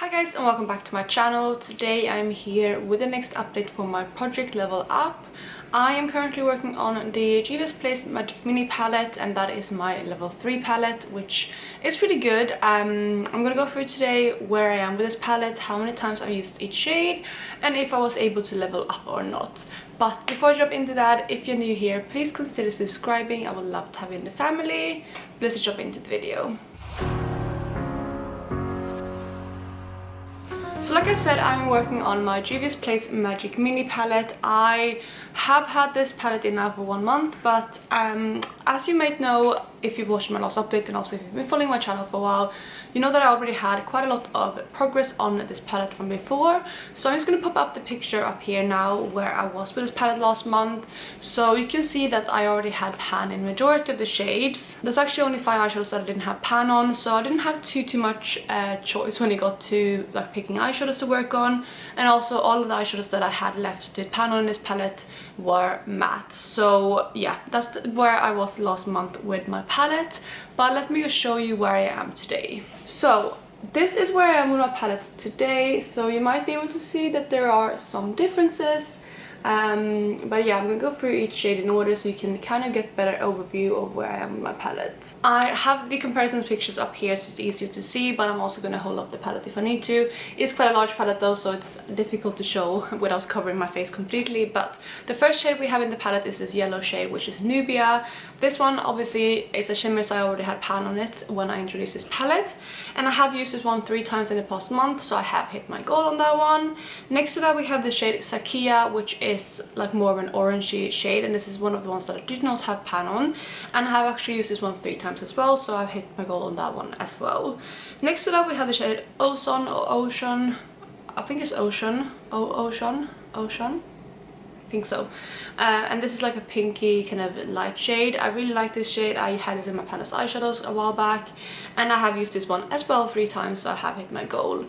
Hi guys and welcome back to my channel. Today I'm here with the next update for my project Level Up. I am currently working on the Juvia's Place Magic Mini palette, and that is my level 3 palette, which is pretty good. I'm gonna go through today where I am with this palette, how many times I've used each shade, and if I was able to level up or not. But before I jump into that, if you're new here, please consider subscribing. I would love to have you in the family. Let's jump into the video. So like I said, I'm working on my Juvia's Place Magic Mini palette. I have had this palette in now for 1 month, but as you might know if you've watched my last update, and also if you've been following my channel for a while, you know that I already had quite a lot of progress on this palette from before. So I'm just going to pop up the picture up here now where I was with this palette last month. So you can see that I already had pan in majority of the shades. There's actually only 5 eyeshadows that I didn't have pan on, so I didn't have too much choice when it got to like picking eyeshadows to work on. And also all of the eyeshadows that I had left to pan on in this palette were matte. So yeah, that's where I was last month with my palette. But let me just show you where I am today. So this is where I am with my palette today. So you might be able to see that there are some differences. But yeah, I'm gonna go through each shade in order so you can kind of get better overview of where I am with my palette. I have the comparison pictures up here so it's easier to see, but I'm also gonna hold up the palette if I need to. It's quite a large palette though, so it's difficult to show without covering my face completely. But the first shade we have in the palette is this yellow shade, which is Nubia. This one obviously is a shimmer, so I already had pan on it when I introduced this palette, and I have used this one 3 times in the past month, so I have hit my goal on that one. Next to that we have the shade Sakiya, which is like more of an orangey shade, and this is one of the ones that I did not have pan on, and I have actually used this one 3 times as well, so I've hit my goal on that one as well. Next to that we have the shade Ozone or Ocean. I think it's Ocean. Ocean. I think so. And this is like a pinky kind of light shade. I really like this shade. I had it in my Pan Those Eyeshadows a while back, and I have used this one as well 3 times, so I have hit my goal.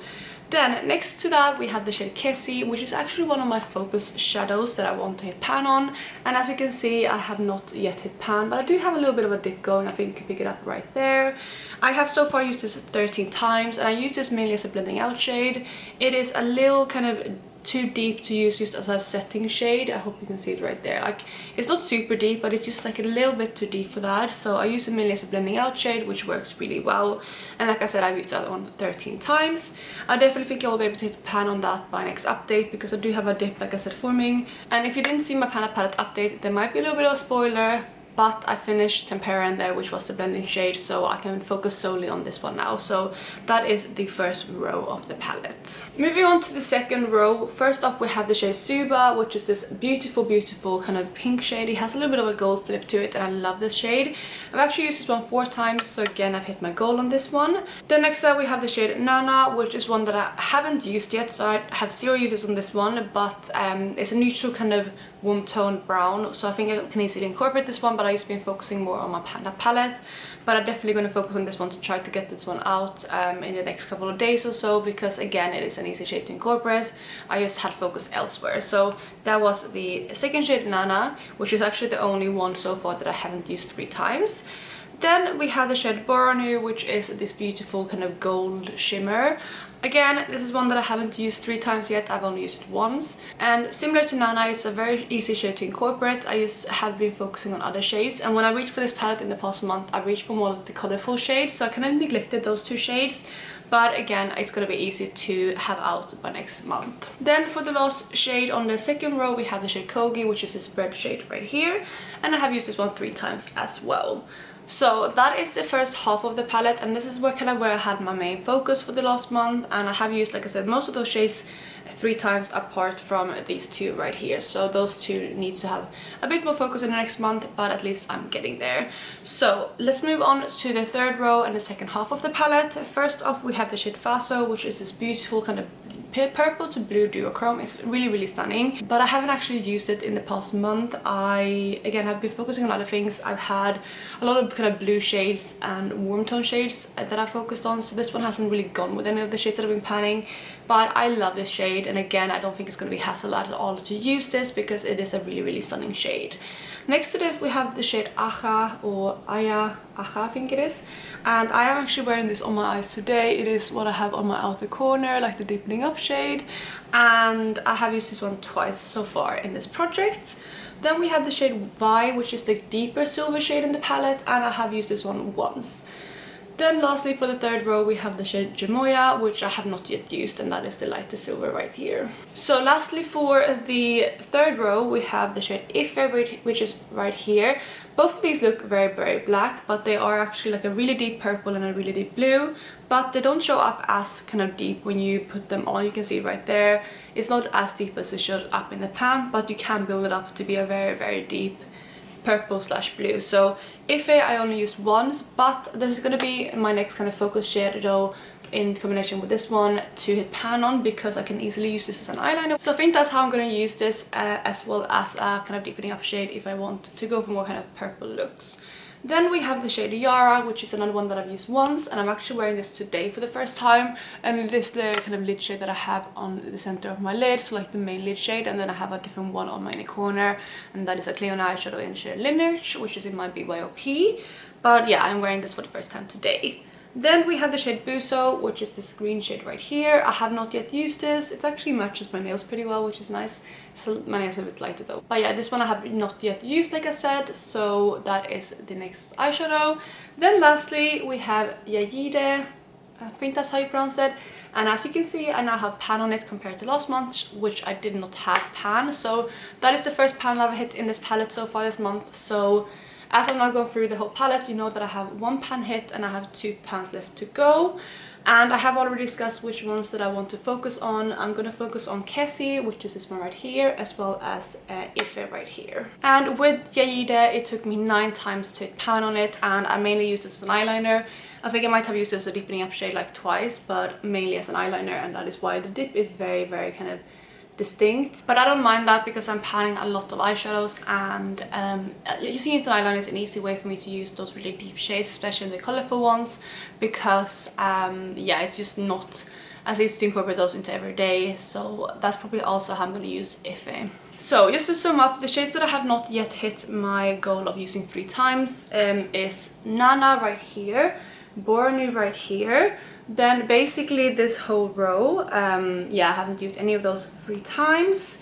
Then next to that we have the shade Kessie, which is actually one of my focus shadows that I want to hit pan on, and as you can see I have not yet hit pan, but I do have a little bit of a dip going. I think you can pick it up right there. I have so far used this 13 times, and I use this mainly as a blending out shade. It is a little kind of too deep to use just as a setting shade. I hope you can see it right there. Like, it's not super deep, but it's just like a little bit too deep for that, so I use it mainly as a blending out shade, which works really well. And like I said, I've used that one 13 times. I definitely think I will be able to hit pan on that by next update, because I do have a dip, like I said, forming. And if you didn't see my Pan palette update, there might be a little bit of a spoiler, but I finished Tempera in there, which was the blending shade, so I can focus solely on this one now. So that is the first row of the palette. Moving on to the second row, first off we have the shade Suba, which is this beautiful kind of pink shade. It has a little bit of a gold flip to it, and I love this shade. I've actually used this one 4 times, so again I've hit my goal on this one. Then next up we have the shade Nana, which is one that I haven't used yet, so I have 0 uses on this one, but it's a neutral kind of warm toned brown, so I think I can easily incorporate this one, but I've just been focusing more on my Panda palette. But I'm definitely going to focus on this one to try to get this one out in the next couple of days or so, because again it is an easy shade to incorporate. I just had focus elsewhere. So that was the second shade Nana, which is actually the only one so far that I haven't used 3 times. Then we have the shade Boronu, which is this beautiful kind of gold shimmer. Again, this is one that I haven't used 3 times yet. I've only used it once. And similar to Nana, it's a very easy shade to incorporate. I just have been focusing on other shades. And when I reached for this palette in the past month, I reached for more of the colorful shades. So I kind of neglected those 2 shades. But again, it's going to be easy to have out by next month. Then for the last shade on the second row, we have the shade Kogi, which is this red shade right here. And I have used this one 3 times as well. So that is the first half of the palette, and this is where I had my main focus for the last month, and I have used, like I said, most of those shades 3 times apart from these 2 right here. So those 2 need to have a bit more focus in the next month, but at least I'm getting there. So let's move on to the third row and the second half of the palette. First off we have the shade Faso, which is this beautiful kind of purple to blue duochrome. It's really stunning, but I haven't actually used it in the past month. I again have been focusing on other things. I've had a lot of kind of blue shades and warm tone shades that I focused on, so this one hasn't really gone with any of the shades that I've been panning. But I love this shade, and again I don't think it's going to be hassle at all to use this, because it is a really stunning shade. Next to this we have the shade Aja, or Aya, Aja I think it is. And I am actually wearing this on my eyes today. It is what I have on my outer corner, like the deepening up shade. And I have used this one twice so far in this project. Then we have the shade Vi, which is the deeper silver shade in the palette, and I have used this one once. Then lastly, for the third row, we have the shade Gemoya, which I have not yet used, and that is the lighter silver right here. So lastly, for the third row, we have the shade Ife, which is right here. Both of these look very, very black, but they are actually like a really deep purple and a really deep blue, but they don't show up as kind of deep when you put them on. You can see right there, it's not as deep as it shows up in the pan, but you can build it up to be a very, very deep purple slash blue. So Ife I only used once, but this is going to be my next kind of focus shadow in combination with this one to hit pan on, because I can easily use this as an eyeliner. So I think that's how I'm going to use this, as well as a kind of deepening up shade if I want to go for more kind of purple looks. Then we have the shade Yara, which is another one that I've used once, and I'm actually wearing this today for the first time, and it is the kind of lid shade that I have on the center of my lid, so like the main lid shade, and then I have a different one on my inner corner, and that is a clear eyeshadow in shade Lineage, which is in my BYOP. But yeah, I'm wearing this for the first time today. Then we have the shade Buso, which is this green shade right here. I have not yet used this. It actually matches my nails pretty well, which is nice. So my nails are a bit lighter though. But yeah, this one I have not yet used, like I said, so that is the next eyeshadow. Then lastly, we have Yayide. I think that's how you pronounce it. And as you can see, I now have pan on it compared to last month, which I did not have pan. So that is the first pan I've hit in this palette so far this month. So as I'm now going through the whole palette, you know that I have one pan hit and I have 2 pans left to go. And I have already discussed which ones that I want to focus on. I'm going to focus on Kessie, which is this one right here, as well as Ife right here. And with Yayide, it took me 9 times to hit pan on it, and I mainly used it as an eyeliner. I think I might have used it as a deepening up shade like twice, but mainly as an eyeliner, and that is why the dip is very, very kind of distinct. But I don't mind that because I'm panning a lot of eyeshadows, and using it as an eyeliner is an easy way for me to use those really deep shades, especially the colorful ones, because yeah, it's just not as easy to incorporate those into every day. So that's probably also how I'm going to use Ife. So just to sum up, the shades that I have not yet hit my goal of using 3 times is Nana right here, Bornu right here, then basically this whole row. Yeah, I haven't used any of those 3 times,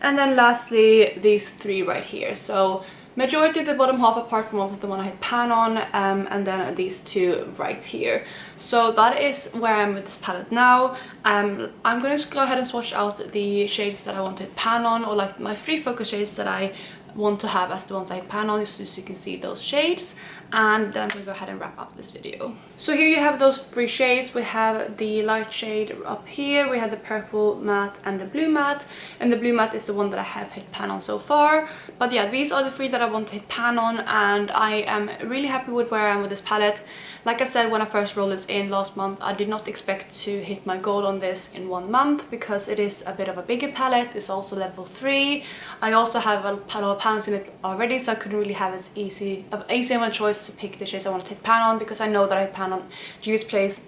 and then lastly these 3 right here. So majority of the bottom half, apart from obviously the one I hit pan on, and then these 2 right here. So that is where I'm with this palette now. I'm going to go ahead and swatch out the shades that I want to hit pan on, or like my 3 focus shades that I want to have as the ones I hit pan on, just so you can see those shades. And then I'm going to go ahead and wrap up this video. So here you have those 3 shades. We have the light shade up here, we have the purple matte and the blue matte, and the blue matte is the one that I have hit pan on so far. But yeah, these are the 3 that I want to hit pan on, and I am really happy with where I am with this palette. Like I said, when I first rolled this in last month, I did not expect to hit my goal on this in 1 month, because it is a bit of a bigger palette. It's also level 3. I also have a lot of pans in it already, so I couldn't really have as easy of a choice to pick the shades I want to hit pan on, because I know that I hit pan on Juvia's Place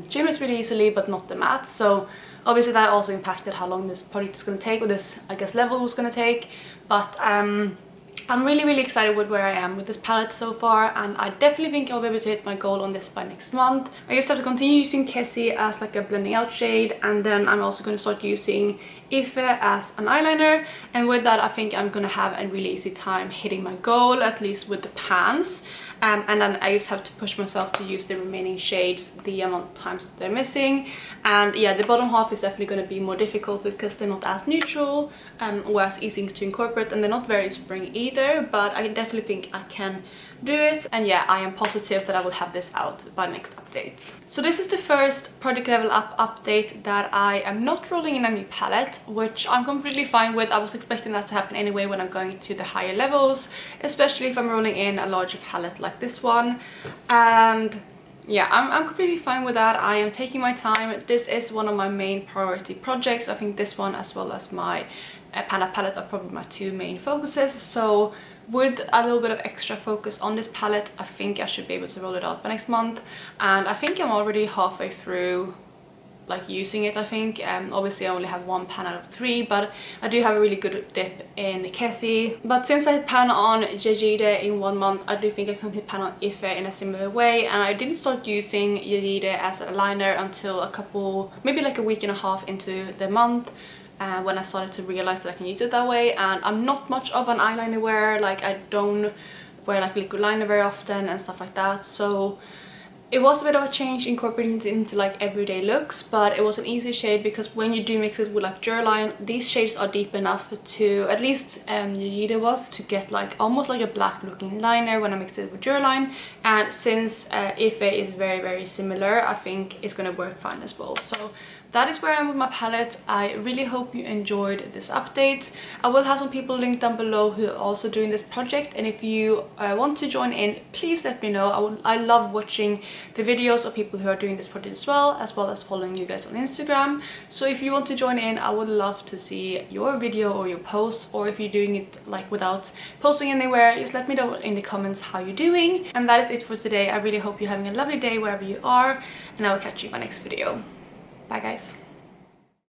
shimmers really easily, but not the matte. So obviously that also impacted how long this project is going to take, or this, I guess, level was going to take. But I'm really excited with where I am with this palette so far, and I definitely think I'll be able to hit my goal on this by next month. I just have to continue using Kessie as like a blending out shade, and then I'm also going to start using Ife as an eyeliner, and with that I think I'm going to have a really easy time hitting my goal, at least with the pans. And then I just have to push myself to use the remaining shades the amount of times they're missing. And yeah, the bottom half is definitely going to be more difficult because they're not as neutral or as easy to incorporate, and they're not very spring either, but I definitely think I can do it. And yeah, I am positive that I will have this out by next update. So this is the first project level up update that I am not rolling in a new palette, which I'm completely fine with. I was expecting that to happen anyway when I'm going to the higher levels, especially if I'm rolling in a larger palette like this one. And yeah, I'm completely fine with that. I am taking my time. This is one of my main priority projects. I think this one as well as my Panda palette are probably my 2 main focuses. So with a little bit of extra focus on this palette, I think I should be able to roll it out by next month. And I think I'm already halfway through like using it, I think. Obviously I only have 1 pan out of 3, but I do have a really good dip in Kessie. But since I hit pan on Yara in 1 month, I do think I can hit pan on Ife in a similar way. And I didn't start using Yara as a liner until a couple, maybe like a week and a half into the month, when I started to realize that I can use it that way. And I'm not much of an eyeliner wearer, like I don't wear like liquid liner very often and stuff like that, so it was a bit of a change incorporating it into like everyday looks, but it was an easy shade because when you do mix it with like Jurline, these shades are deep enough to, at least Yara was, to get like almost like a black looking liner when I mixed it with Jurline. And since Ife is very similar, I think it's gonna work fine as well. So that is where I am with my palette. I really hope you enjoyed this update. I will have some people linked down below who are also doing this project, and if you want to join in, please let me know. I love watching the videos of people who are doing this project as well as following you guys on Instagram. So if you want to join in, I would love to see your video or your posts, or if you're doing it like without posting anywhere, just let me know in the comments how you're doing. And that is it for today. I really hope you're having a lovely day wherever you are, and I will catch you in my next video. Bye guys.